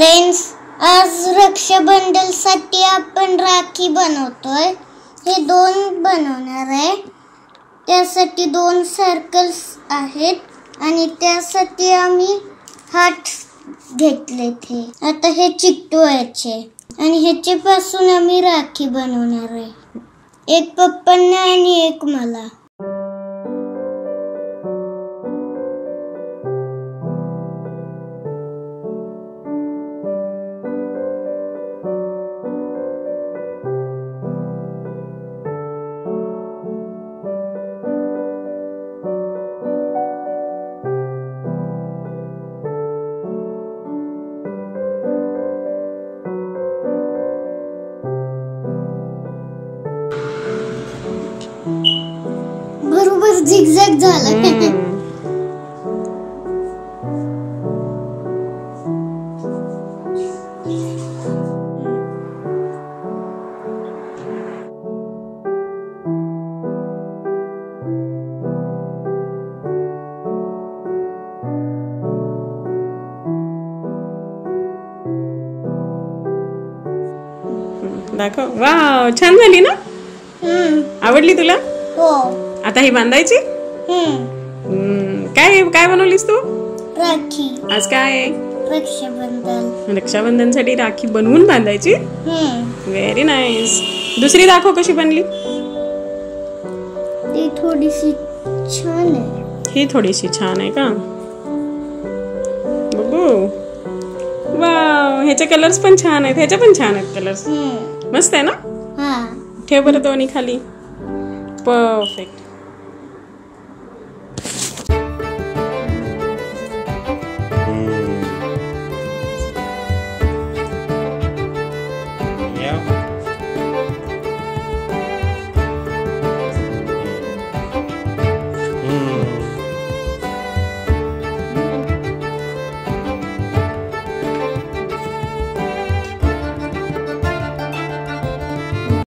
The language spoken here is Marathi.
फ्रेंड्स, आज रक्षाबंधनसाठी आपण राखी बनवतोय. हे 2 बनवणार आहे. त्यासाठी 2 सर्कल्स आहेत आणि त्यासाठी आम्ही हार्ट घेतले थे. आता हे चिकटवायचे आणि ह्याचे पासून आम्ही राखी बनवणार आहे. एक पप्पांना आणि एक मला. बरोबर झिगझॅग झालं. दाखव. वाव, छान झाली ना. आवडली तुला? हो. आता ही बांधायची. काय काय बनवलीस तू? राखी. आज काय आहे? रक्षाबंधन. रक्षाबंधनसाठी राखी बनवून बांधायची. Very nice. दुसरी दाखव कशी बनली. ती थोडीशी छान आहे. ही थोडीशी छान आहे का? बघू. वाव, ह्याचे कलर्स पण छान आहेत. ह्याचे पण छान आहेत कलर्स. मस्त आहे ना. ठेव बरं दोन्ही खाली. परफेक्ट.